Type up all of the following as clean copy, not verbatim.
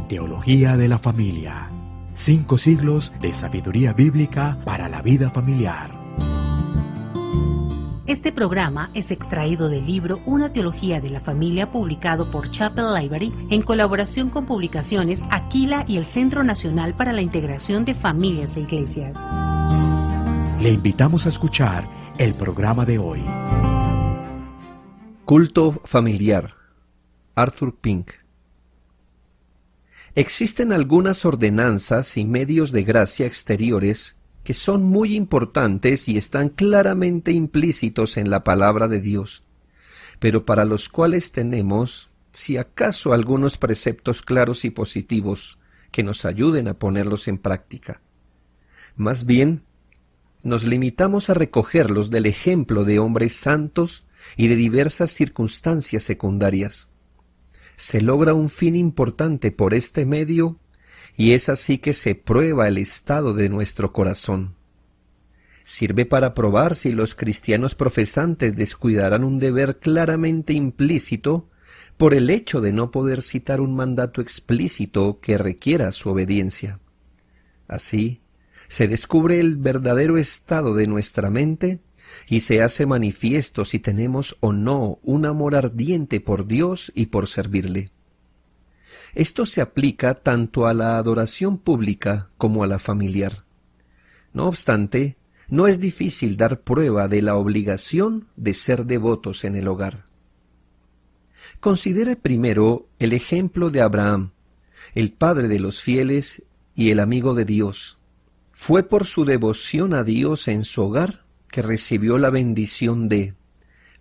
Teología de la Familia. 5 siglos de sabiduría bíblica para la vida familiar. Este programa es extraído del libro Una teología de la familia, publicado por Chapel Library en colaboración con Publicaciones Aquila y el Centro Nacional para la Integración de Familias e Iglesias. Le invitamos a escuchar el programa de hoy. Culto familiar. Arthur Pink. Existen algunas ordenanzas y medios de gracia exteriores que son muy importantes y están claramente implícitos en la palabra de Dios, pero para los cuales tenemos, si acaso, algunos preceptos claros y positivos que nos ayuden a ponerlos en práctica. Más bien, nos limitamos a recogerlos del ejemplo de hombres santos y de diversas circunstancias secundarias. Se logra un fin importante por este medio, y es así que se prueba el estado de nuestro corazón. Sirve para probar si los cristianos profesantes descuidarán un deber claramente implícito por el hecho de no poder citar un mandato explícito que requiera su obediencia. Así, se descubre el verdadero estado de nuestra mente y se hace manifiesto si tenemos o no un amor ardiente por Dios y por servirle. Esto se aplica tanto a la adoración pública como a la familiar. No obstante, no es difícil dar prueba de la obligación de ser devotos en el hogar. Considere primero el ejemplo de Abraham, el padre de los fieles y el amigo de Dios. Fue por su devoción a Dios en su hogar que recibió la bendición de: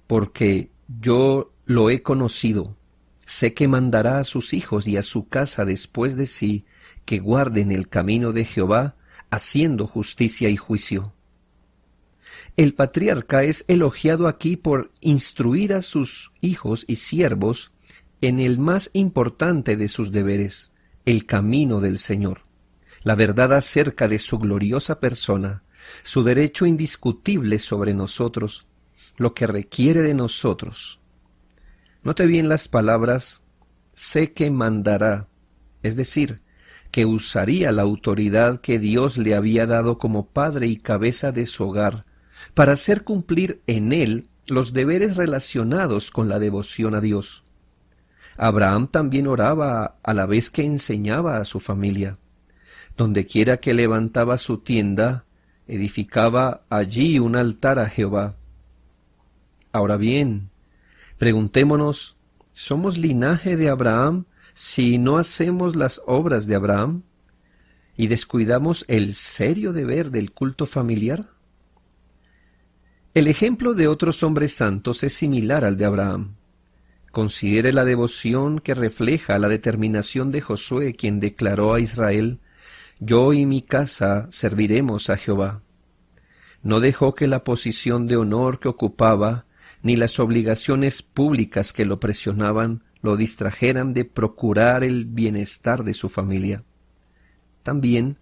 porque yo lo he conocido, sé que mandará a sus hijos y a su casa después de sí que guarden el camino de Jehová, haciendo justicia y juicio. El patriarca es elogiado aquí por instruir a sus hijos y siervos en el más importante de sus deberes, el camino del Señor, la verdad acerca de su gloriosa persona, su derecho indiscutible sobre nosotros, lo que requiere de nosotros. Note bien las palabras: sé que mandará, es decir, que usaría la autoridad que Dios le había dado como padre y cabeza de su hogar para hacer cumplir en él los deberes relacionados con la devoción a Dios. Abraham también oraba a la vez que enseñaba a su familia. Dondequiera que levantaba su tienda, edificaba allí un altar a Jehová. Ahora bien, preguntémonos, ¿somos linaje de Abraham si no hacemos las obras de Abraham y descuidamos el serio deber del culto familiar? El ejemplo de otros hombres santos es similar al de Abraham. Considere la devoción que refleja la determinación de Josué, quien declaró a Israel: yo y mi casa serviremos a Jehová. No dejó que la posición de honor que ocupaba, ni las obligaciones públicas que lo presionaban, lo distrajeran de procurar el bienestar de su familia. También,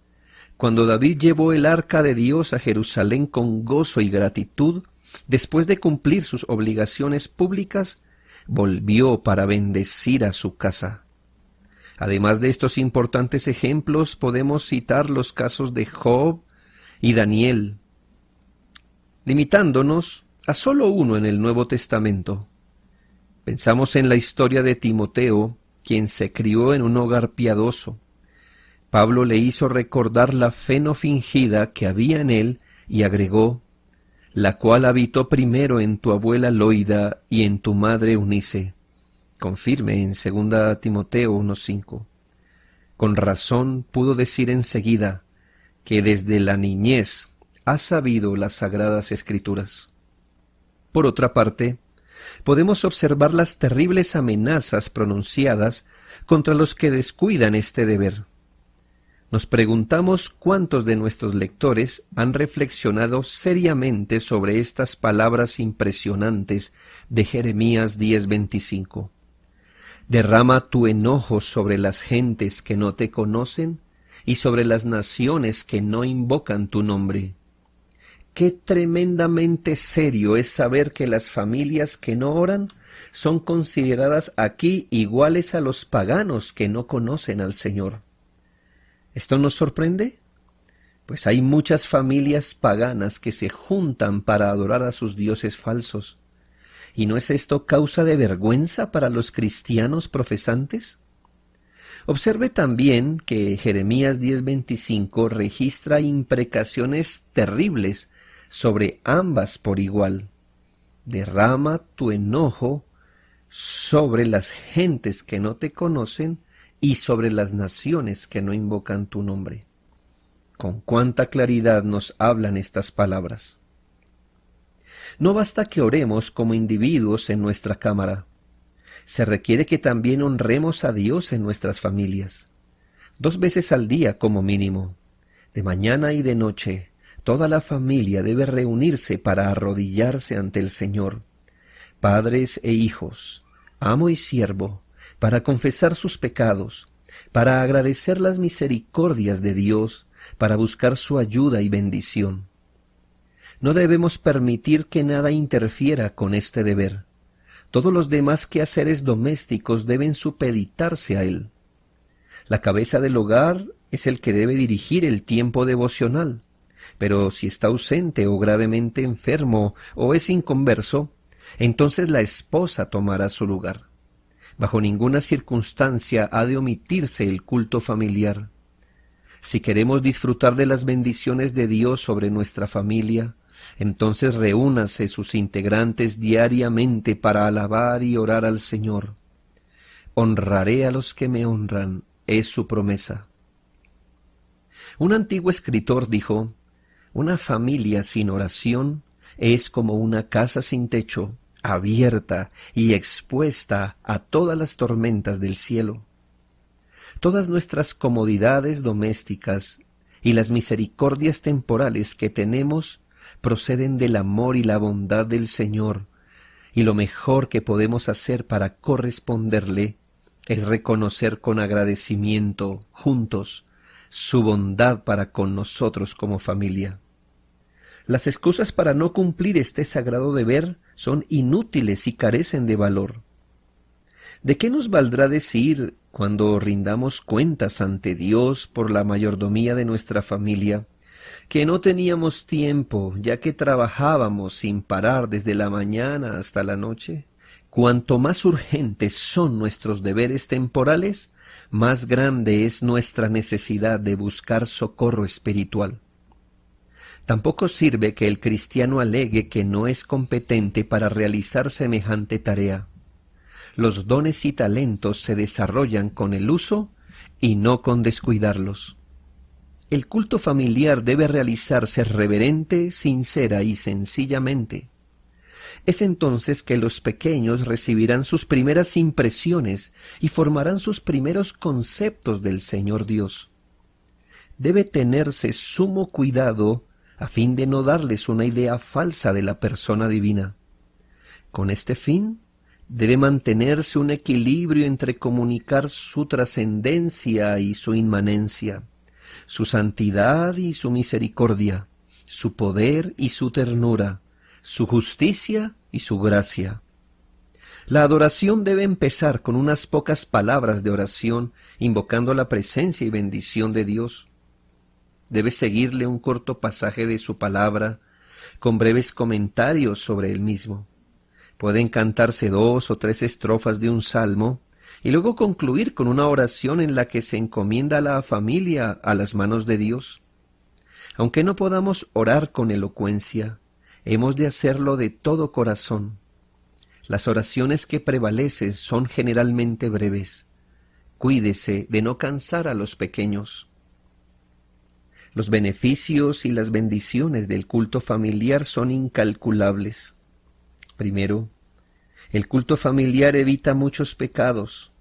cuando David llevó el arca de Dios a Jerusalén con gozo y gratitud, después de cumplir sus obligaciones públicas, volvió para bendecir a su casa. Además de estos importantes ejemplos, podemos citar los casos de Job y Daniel, limitándonos a solo uno en el Nuevo Testamento. Pensamos en la historia de Timoteo, quien se crió en un hogar piadoso. Pablo le hizo recordar la fe no fingida que había en él y agregó: la cual habitó primero en tu abuela Loida y en tu madre Eunice. Confirme en 2 Timoteo 1:5. Con razón pudo decir enseguida que desde la niñez ha sabido las sagradas escrituras. Por otra parte, podemos observar las terribles amenazas pronunciadas contra los que descuidan este deber. Nos preguntamos cuántos de nuestros lectores han reflexionado seriamente sobre estas palabras impresionantes de Jeremías 10:25. Derrama tu enojo sobre las gentes que no te conocen y sobre las naciones que no invocan tu nombre. Qué tremendamente serio es saber que las familias que no oran son consideradas aquí iguales a los paganos que no conocen al Señor. ¿Esto nos sorprende? Pues hay muchas familias paganas que se juntan para adorar a sus dioses falsos. ¿Y no es esto causa de vergüenza para los cristianos profesantes? Observe también que Jeremías 10:25 registra imprecaciones terribles sobre ambas por igual. Derrama tu enojo sobre las gentes que no te conocen y sobre las naciones que no invocan tu nombre. Con cuánta claridad nos hablan estas palabras. No basta que oremos como individuos en nuestra cámara. Se requiere que también honremos a Dios en nuestras familias. 2 veces al día como mínimo. De mañana y de noche, toda la familia debe reunirse para arrodillarse ante el Señor. Padres e hijos, amo y siervo, para confesar sus pecados, para agradecer las misericordias de Dios, para buscar su ayuda y bendición. No debemos permitir que nada interfiera con este deber. Todos los demás quehaceres domésticos deben supeditarse a él. La cabeza del hogar es el que debe dirigir el tiempo devocional, pero si está ausente o gravemente enfermo o es inconverso, entonces la esposa tomará su lugar. Bajo ninguna circunstancia ha de omitirse el culto familiar. Si queremos disfrutar de las bendiciones de Dios sobre nuestra familia, entonces reúnase sus integrantes diariamente para alabar y orar al Señor. Honraré a los que me honran, es su promesa. Un antiguo escritor dijo: una familia sin oración es como una casa sin techo, abierta y expuesta a todas las tormentas del cielo. Todas nuestras comodidades domésticas y las misericordias temporales que tenemos proceden del amor y la bondad del Señor, y lo mejor que podemos hacer para corresponderle es reconocer con agradecimiento, juntos, su bondad para con nosotros como familia. Las excusas para no cumplir este sagrado deber son inútiles y carecen de valor. ¿De qué nos valdrá decir, cuando rindamos cuentas ante Dios por la mayordomía de nuestra familia, que no teníamos tiempo, ya que trabajábamos sin parar desde la mañana hasta la noche? Cuanto más urgentes son nuestros deberes temporales, más grande es nuestra necesidad de buscar socorro espiritual. Tampoco sirve que el cristiano alegue que no es competente para realizar semejante tarea. Los dones y talentos se desarrollan con el uso y no con descuidarlos. El culto familiar debe realizarse reverente, sincera y sencillamente. Es entonces que los pequeños recibirán sus primeras impresiones y formarán sus primeros conceptos del Señor Dios. Debe tenerse sumo cuidado a fin de no darles una idea falsa de la persona divina. Con este fin, debe mantenerse un equilibrio entre comunicar su trascendencia y su inmanencia, su santidad y su misericordia, su poder y su ternura, su justicia y su gracia. La adoración debe empezar con unas pocas palabras de oración, invocando la presencia y bendición de Dios. Debe seguirle un corto pasaje de su palabra, con breves comentarios sobre él mismo. Pueden cantarse 2 o 3 estrofas de un salmo, y luego concluir con una oración en la que se encomienda a la familia a las manos de Dios. Aunque no podamos orar con elocuencia, hemos de hacerlo de todo corazón. Las oraciones que prevalecen son generalmente breves. Cuídese de no cansar a los pequeños. Los beneficios y las bendiciones del culto familiar son incalculables. Primero, el culto familiar evita muchos pecados.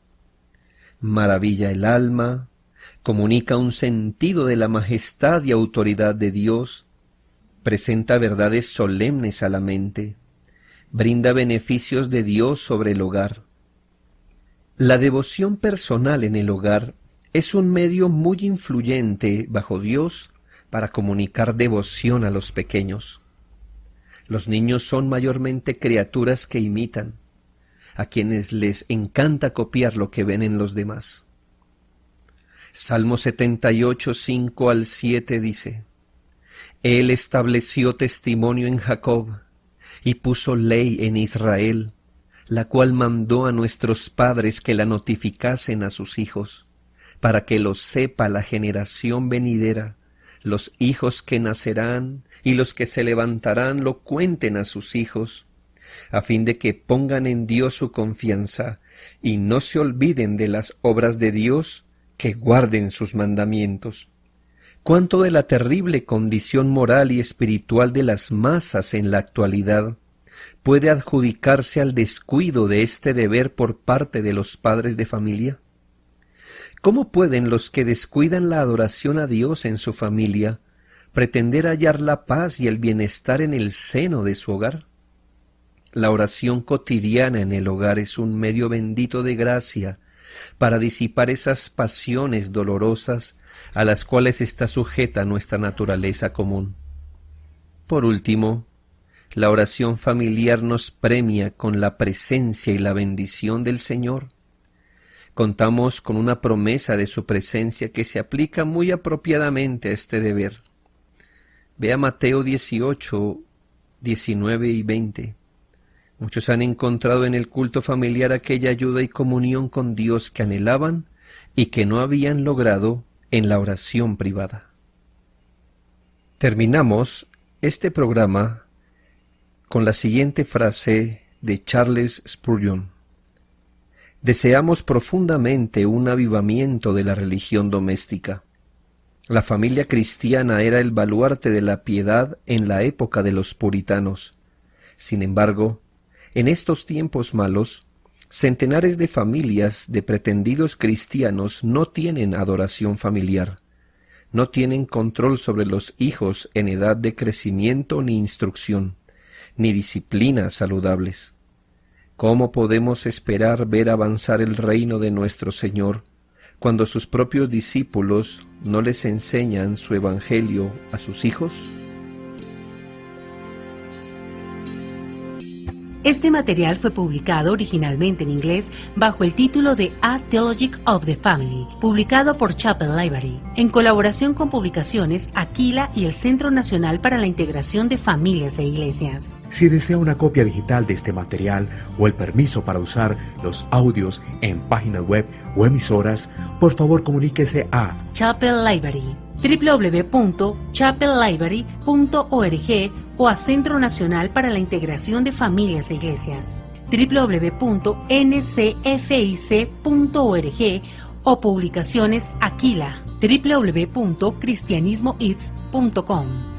Maravilla el alma, comunica un sentido de la majestad y autoridad de Dios, presenta verdades solemnes a la mente, brinda beneficios de Dios sobre el hogar. La devoción personal en el hogar es un medio muy influyente bajo Dios para comunicar devoción a los pequeños. Los niños son mayormente criaturas que imitan. a quienes les encanta copiar lo que ven en los demás. Salmo 78, 5 al 7 dice: Él estableció testimonio en Jacob y puso ley en Israel, la cual mandó a nuestros padres que la notificasen a sus hijos, para que lo sepa la generación venidera, los hijos que nacerán y los que se levantarán lo cuenten a sus hijos, a fin de que pongan en Dios su confianza y no se olviden de las obras de Dios, que guarden sus mandamientos. Cuánto de la terrible condición moral y espiritual de las masas en la actualidad puede adjudicarse al descuido de este deber por parte de los padres de familia. ¿Cómo pueden los que descuidan la adoración a Dios en su familia pretender hallar la paz y el bienestar en el seno de su hogar? La oración cotidiana en el hogar es un medio bendito de gracia para disipar esas pasiones dolorosas a las cuales está sujeta nuestra naturaleza común. Por último, la oración familiar nos premia con la presencia y la bendición del Señor. Contamos con una promesa de su presencia que se aplica muy apropiadamente a este deber. Vea Mateo 18, 19 y 20. Muchos han encontrado en el culto familiar aquella ayuda y comunión con Dios que anhelaban y que no habían logrado en la oración privada. Terminamos este programa con la siguiente frase de Charles Spurgeon: deseamos profundamente un avivamiento de la religión doméstica. La familia cristiana era el baluarte de la piedad en la época de los puritanos. Sin embargo, en estos tiempos malos, centenares de familias de pretendidos cristianos no tienen adoración familiar, no tienen control sobre los hijos en edad de crecimiento ni instrucción, ni disciplinas saludables. ¿Cómo podemos esperar ver avanzar el reino de nuestro Señor cuando sus propios discípulos no les enseñan su evangelio a sus hijos? Este material fue publicado originalmente en inglés bajo el título de A Theology of the Family, publicado por Chapel Library, en colaboración con publicaciones Aquila y el Centro Nacional para la Integración de Familias e Iglesias. Si desea una copia digital de este material o el permiso para usar los audios en páginas web o emisoras, por favor comuníquese a Chapel Library, www.chapellibrary.org o a Centro Nacional para la Integración de Familias e Iglesias, www.ncfic.org o publicaciones Aquila, www.cristianismoits.com.